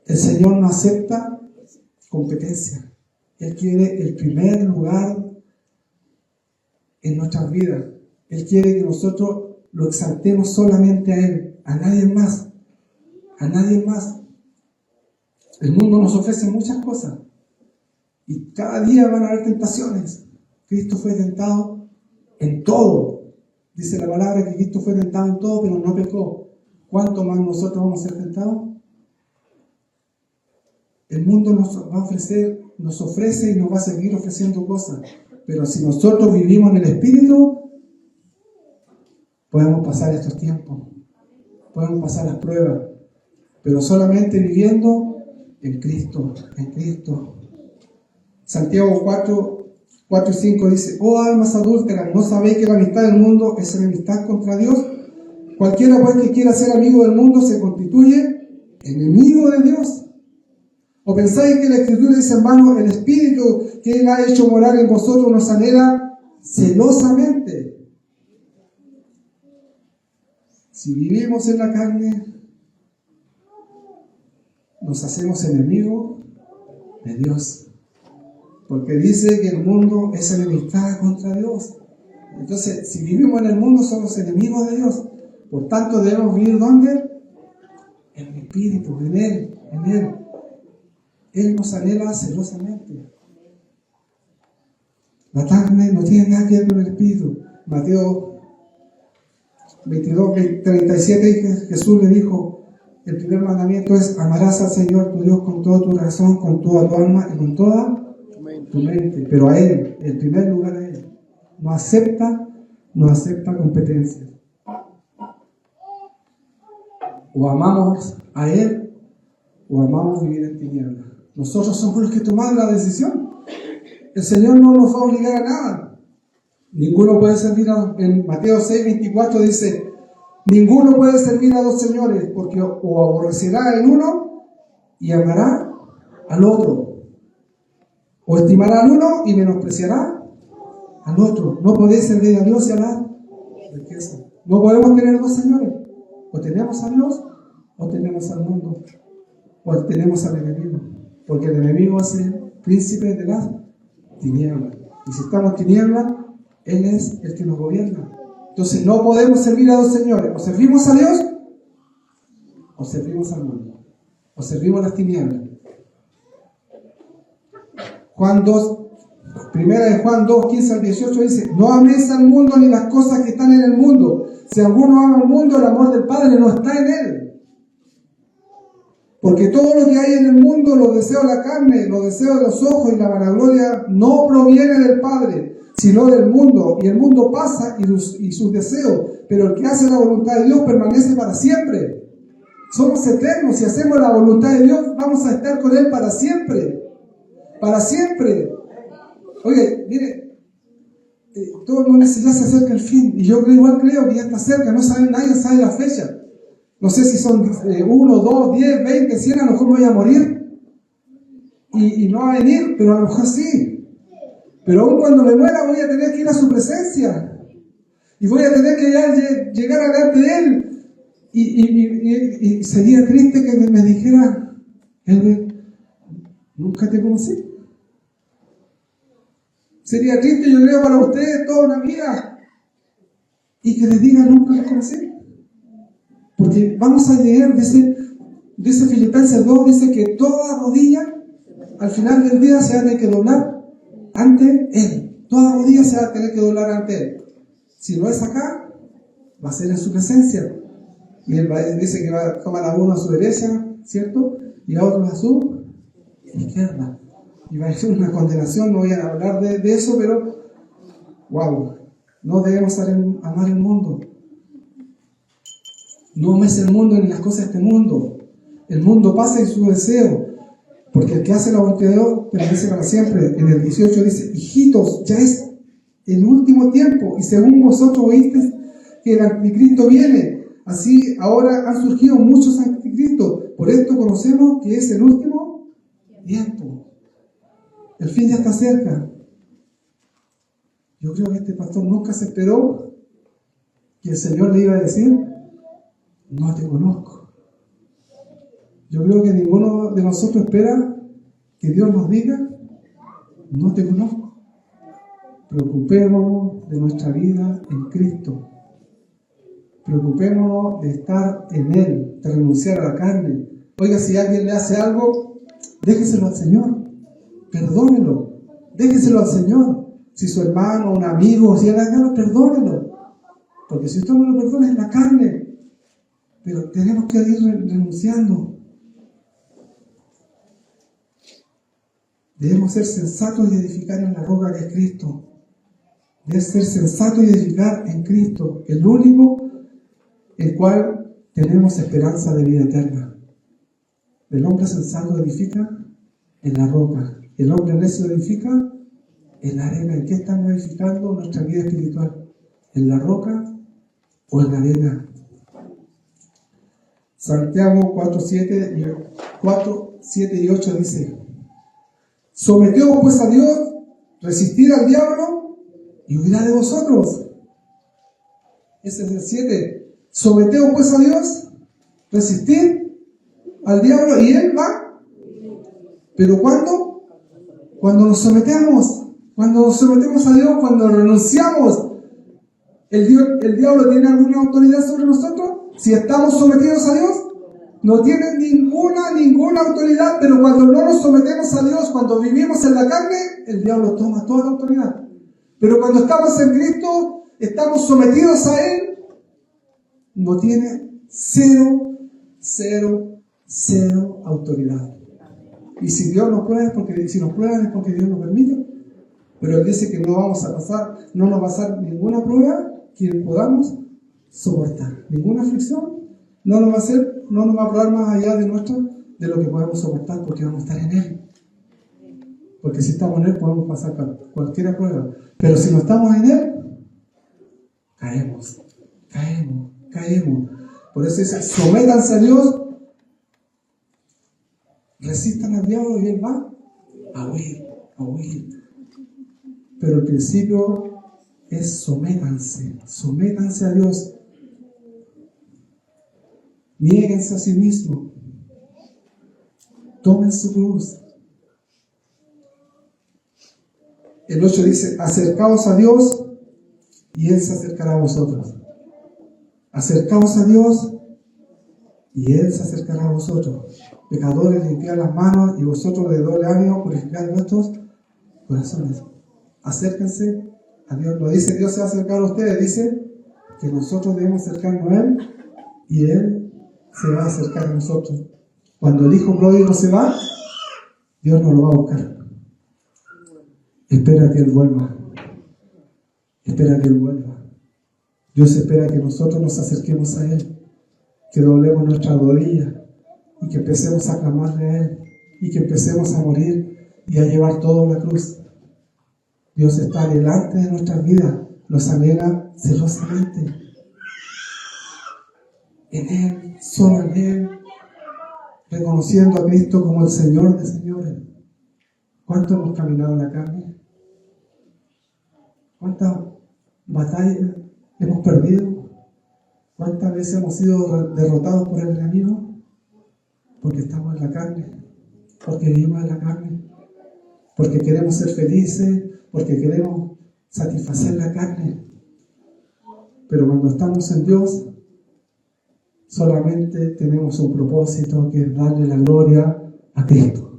El Señor no acepta competencia. Él quiere el primer lugar en nuestras vidas. Él quiere que nosotros lo exaltemos solamente a Él, a nadie más, a nadie más. El mundo nos ofrece muchas cosas y cada día van a haber tentaciones. Cristo fue tentado en todo. Dice la palabra que Cristo fue tentado en todo, pero no pecó. ¿Cuánto más nosotros vamos a ser tentados? El mundo nos va a ofrecer, nos ofrece y nos va a seguir ofreciendo cosas. Pero si nosotros vivimos en el Espíritu, podemos pasar estos tiempos, podemos pasar las pruebas, pero solamente viviendo en Cristo, en Cristo. Santiago 4 y 5 dice: oh almas adúlteras, ¿no sabéis que la amistad del mundo es enemistad contra Dios? Cualquiera pues que quiera ser amigo del mundo se constituye enemigo de Dios. ¿O pensáis que la Escritura dice, hermano, el Espíritu que Él ha hecho morar en vosotros nos anhela celosamente? Si vivimos en la carne, nos hacemos enemigos de Dios. Porque dice que el mundo es enemistad contra Dios. Entonces, si vivimos en el mundo, somos enemigos de Dios. Por tanto, debemos vivir ¿dónde? En el Espíritu, en Él, en Él. Él nos anhela celosamente. La carne no tiene nada que ver con el Espíritu. Mateo 22, 37, Jesús le dijo: el primer mandamiento es: amarás al Señor tu Dios con toda tu razón, con toda tu alma y con toda tu mente. Pero a Él, en primer lugar a Él. No acepta competencia. O amamos a Él o amamos vivir en tinieblas. Nosotros somos los que tomamos la decisión. El Señor no nos va a obligar a nada. Ninguno puede servir en Mateo 6, 24 dice: ninguno puede servir a dos señores, porque o aborrecerá al uno y amará al otro, o estimará al uno y menospreciará al otro. No podéis servir a Dios y a la riqueza. No podemos tener dos señores. O tenemos a Dios o tenemos al mundo, o tenemos al enemigo, porque el enemigo es el príncipe de las tinieblas, y si estamos en tinieblas, Él es el que nos gobierna. Entonces no podemos servir a dos señores: o servimos a Dios o servimos al mundo, o servimos a las tinieblas. Primera de Juan 2, 15 al 18 dice: no améis al mundo ni las cosas que están en el mundo. Si alguno ama al mundo, el amor del Padre no está en él. Porque todo lo que hay en el mundo, los deseos de la carne, los deseos de los ojos y la vanagloria, no proviene del Padre, sino del mundo. Y el mundo pasa y sus deseos, pero el que hace la voluntad de Dios permanece para siempre. Somos eternos. Si hacemos la voluntad de Dios, vamos a estar con Él para siempre. Para siempre. Oye, mire, todo el mundo dice: ya se acerca el fin. Y yo igual creo que ya está cerca. Nadie sabe la fecha. No sé si son 1, 2, 10, 20, 100, a lo mejor me voy a morir y no va a venir, pero a lo mejor sí. Pero aún cuando me muera voy a tener que ir a su presencia y voy a tener que ya llegar delante de Él, y sería triste que me dijera: nunca te conocí. Sería triste, yo creo, para ustedes toda una vida, y que les diga: nunca los conocí. Porque vamos a llegar, dice Filipenses 2, dice que toda rodilla al final del día se va a tener que doblar ante Él. Toda rodilla se va a tener que doblar ante Él. Si no es acá, va a ser en su presencia. Y Él dice que va a tomar a uno a su derecha, ¿cierto? Y a otros a su izquierda. iba a ser una condenación, no voy a hablar de eso, pero wow, no debemos amar el mundo. No ames el mundo ni las cosas de este mundo. El mundo pasa y su deseo, porque el que hace la voluntad de Dios permanece para siempre. En el 18 dice: hijitos, ya es el último tiempo, y según vosotros oísteis que el anticristo viene, así ahora han surgido muchos anticristos. Por esto conocemos que es el último tiempo. El fin ya está cerca. Yo creo que este pastor nunca se esperó que el Señor le iba a decir: no te conozco. Yo creo que ninguno de nosotros espera que Dios nos diga: no te conozco. Preocupémonos de nuestra vida en Cristo. Preocupémonos de estar en Él, de renunciar a la carne. Oiga, si alguien le hace algo, déjeselo al Señor. Perdónelo. Déjeselo al Señor. Si su hermano, un amigo, si era algo, perdónelo. Porque si usted no lo perdona, es la carne. Pero tenemos que ir renunciando. Debemos ser sensatos y edificar en la roca que es Cristo. Debemos ser sensatos y edificar en Cristo, el único el cual tenemos esperanza de vida eterna. El hombre sensato edifica en la roca. El hombre necio edifica en la arena. ¿En qué estamos edificando nuestra vida espiritual? ¿En la roca o en la arena? Santiago 4, 7 y 8 dice: someteos pues a Dios, resistid al diablo y huirá de vosotros. Ese es el 7. Someteos pues a Dios, resistid al diablo y él va. ¿Pero cuándo? Cuando nos sometemos. Cuando nos sometemos a Dios, cuando renunciamos. ¿El diablo tiene alguna autoridad sobre nosotros? Si estamos sometidos a Dios, no tiene ninguna autoridad. Pero cuando no nos sometemos a Dios, cuando vivimos en la carne, el diablo toma toda la autoridad. Pero cuando estamos en Cristo, estamos sometidos a Él, no tiene cero autoridad. Y si Dios nos prueba, si nos prueban es porque Dios nos permite. Pero Él dice que no nos va a pasar ninguna prueba que podamos soportar. Ninguna aflicción no nos va a probar más allá de lo que podemos soportar, porque vamos a estar en Él. Porque si estamos en Él podemos pasar cualquier prueba. Pero si no estamos en Él, caemos. Por eso dice: sométanse a Dios, resistan al diablo y Él va a huir. Pero el principio es sométanse a Dios. Niéguense a sí mismos. Tomen su cruz. El 8 dice: acercaos a Dios y Él se acercará a vosotros. Acercaos a Dios y Él se acercará a vosotros. Pecadores, limpiad las manos, y vosotros de doble ánimo purificad vuestros corazones. Acérquense a Dios. No dice Dios se va a acercar a ustedes, dice que nosotros debemos acercarnos a Él y Él se va a acercar a nosotros. Cuando el hijo pródigo se va, Dios no lo va a buscar. Espera que Él vuelva. Dios espera que nosotros nos acerquemos a Él, que doblemos nuestra rodilla y que empecemos a clamarle a Él y que empecemos a morir y a llevar todo a la cruz. Dios está delante de nuestras vidas, nos anhela celosamente. En Él, solo en Él, reconociendo a Cristo como el Señor de señores. ¿Cuánto hemos caminado en la carne? ¿Cuántas batallas hemos perdido? ¿Cuántas veces hemos sido derrotados por el enemigo? Porque estamos en la carne, porque vivimos en la carne, porque queremos ser felices, porque queremos satisfacer la carne. Pero cuando estamos en Dios, solamente tenemos un propósito, que es darle la gloria a Cristo.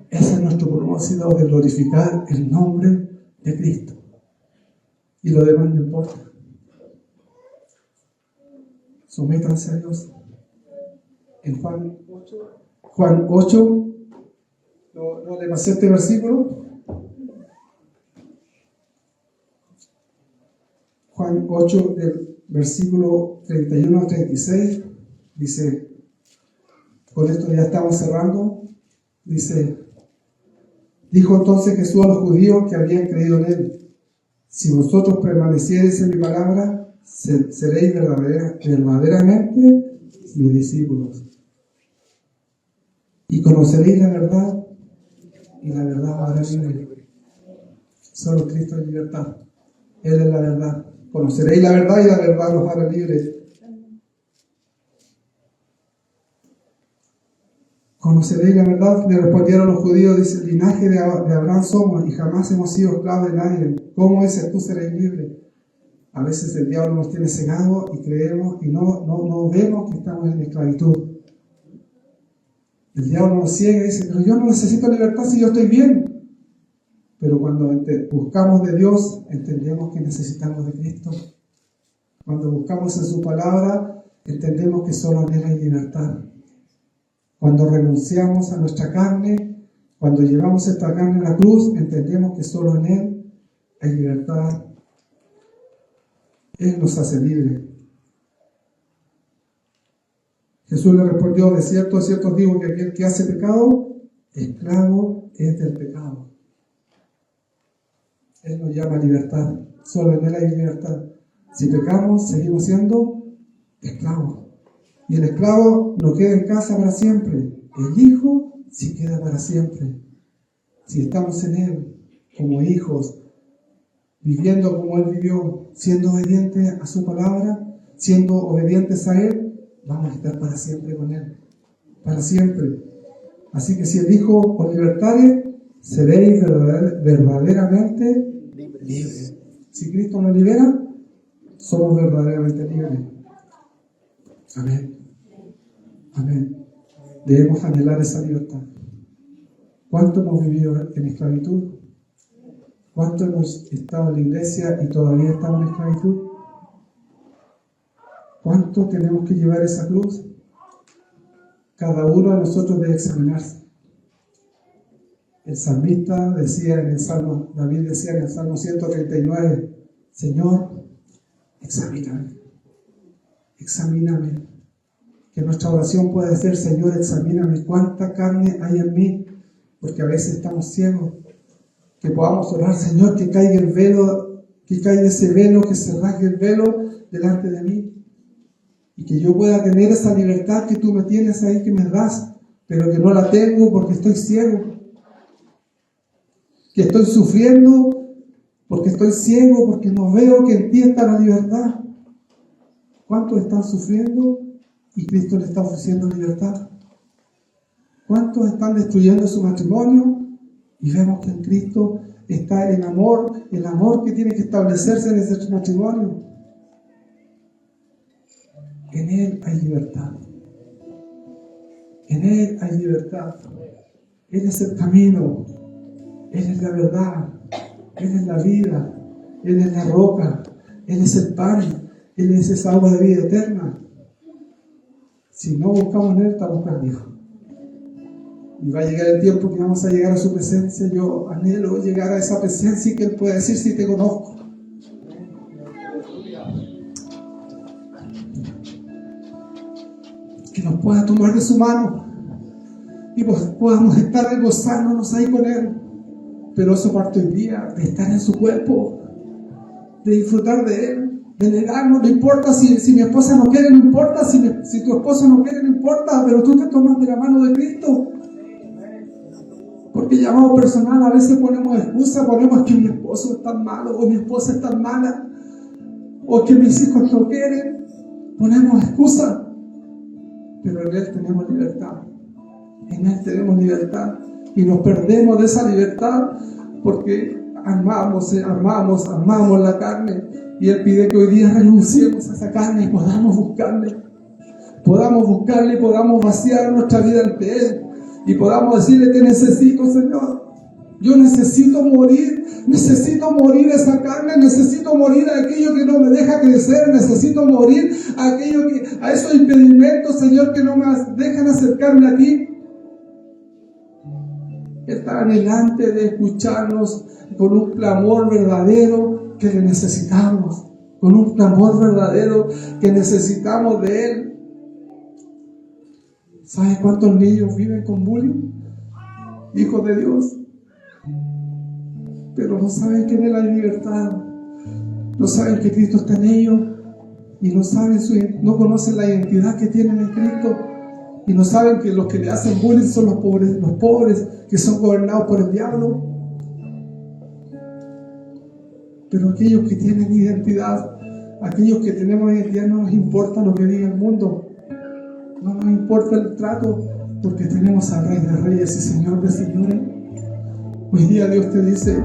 Ese es nuestro propósito, de glorificar el nombre de Cristo. Y lo demás no importa. Sométanse a Dios. En Juan 8, No le pasé este versículo. Juan 8, del versículo 31 al 36, dice, con esto ya estamos cerrando, dice, dijo entonces Jesús a los judíos que habían creído en él, si vosotros permaneciereis en mi palabra, seréis verdaderamente mis discípulos. Y conoceréis la verdad, y la verdad os hará libre. Solo Cristo es libertad. Él es la verdad. Conoceréis la verdad y la verdad os hará libre. ¿Conoceréis la verdad? Le respondieron los judíos, dice, el linaje de Abraham somos y jamás hemos sido esclavos de nadie. ¿Cómo dices tú seréis libre? A veces el diablo nos tiene cegados y creemos y no vemos que estamos en esclavitud. El diablo nos ciega y dice, pero yo no necesito libertad si yo estoy bien. Pero cuando buscamos de Dios, entendemos que necesitamos de Cristo. Cuando buscamos en su palabra, entendemos que solo en Él hay libertad. Cuando renunciamos a nuestra carne, cuando llevamos esta carne a la cruz, entendemos que solo en Él hay libertad. Él nos hace libres. Jesús le respondió, de cierto os digo que aquel que hace pecado, esclavo es del pecado. Él nos llama a libertad. Solo en Él hay libertad. Si pecamos, seguimos siendo esclavos. Y el esclavo no queda en casa para siempre. El hijo sí queda para siempre. Si estamos en Él, como hijos, viviendo como Él vivió, siendo obedientes a su palabra, siendo obedientes a Él, vamos a estar para siempre con Él. Para siempre. Así que si el Hijo os libertare, seréis verdaderamente libres. Si Cristo nos libera, somos verdaderamente libres. Amén. Amén. Debemos anhelar esa libertad. ¿Cuánto hemos vivido en esclavitud? ¿Cuánto hemos estado en la iglesia y todavía estamos en esclavitud? ¿Cuánto tenemos que llevar esa cruz? Cada uno de nosotros debe examinarse. El salmista decía en el Salmo, David decía en el Salmo 139, Señor, examíname. Examíname. Que nuestra oración puede ser, Señor, examíname cuánta carne hay en mí, porque a veces estamos ciegos. Que podamos orar, Señor, que caiga el velo, que caiga ese velo, que se rasgue el velo delante de mí. Y que yo pueda tener esa libertad que tú me tienes ahí, que me das, pero que no la tengo porque estoy ciego. Que estoy sufriendo porque estoy ciego, porque no veo que en ti está la libertad. ¿Cuántos están sufriendo y Cristo le está ofreciendo libertad? ¿Cuántos están destruyendo su matrimonio y vemos que en Cristo está el amor que tiene que establecerse en ese matrimonio? En Él hay libertad. En Él hay libertad. Él es el camino. Él es la verdad. Él es la vida. Él es la roca. Él es el pan. Él es esa agua de vida eterna. Si no buscamos en Él, estamos perdidos. Y va a llegar el tiempo que vamos a llegar a su presencia. Yo anhelo llegar a esa presencia y que Él pueda decir, si te conozco. Que nos pueda tomar de su mano y podamos estar gozándonos ahí con Él. Pero eso parte hoy día, de estar en su cuerpo, de disfrutar de Él, de negarnos. No importa si mi esposa no quiere, no importa si tu esposo no quiere, no importa, pero tú te tomas de la mano de Cristo. Porque llamado personal a veces ponemos excusa, ponemos que mi esposo es tan malo, o mi esposa es tan mala, o que mis hijos no quieren. Ponemos excusa. Pero en Él tenemos libertad. En Él tenemos libertad. Y nos perdemos de esa libertad porque amamos la carne. Y Él pide que hoy día renunciemos a esa carne y podamos buscarle. Podamos buscarle y podamos vaciar nuestra vida ante Él. Y podamos decirle, te necesito, Señor. Yo necesito morir a esa carne, necesito morir a aquello que no me deja crecer, necesito morir a esos impedimentos, Señor, que no me dejan acercarme a ti. está anhelante de escucharnos con un clamor verdadero que le necesitamos, con un clamor verdadero que necesitamos de Él. ¿Sabe cuántos niños viven con bullying? Hijos de Dios. Pero no saben que en Él hay libertad. No saben que Cristo está en ellos. Y no conocen la identidad que tienen en Cristo. Y no saben que los que le hacen bullying son los pobres que son gobernados por el diablo. Pero aquellos que tienen identidad, aquellos que tenemos identidad, no nos importa lo que diga el mundo. No nos importa el trato, porque tenemos al Rey de Reyes y Señor de Señores. Hoy día Dios te dice: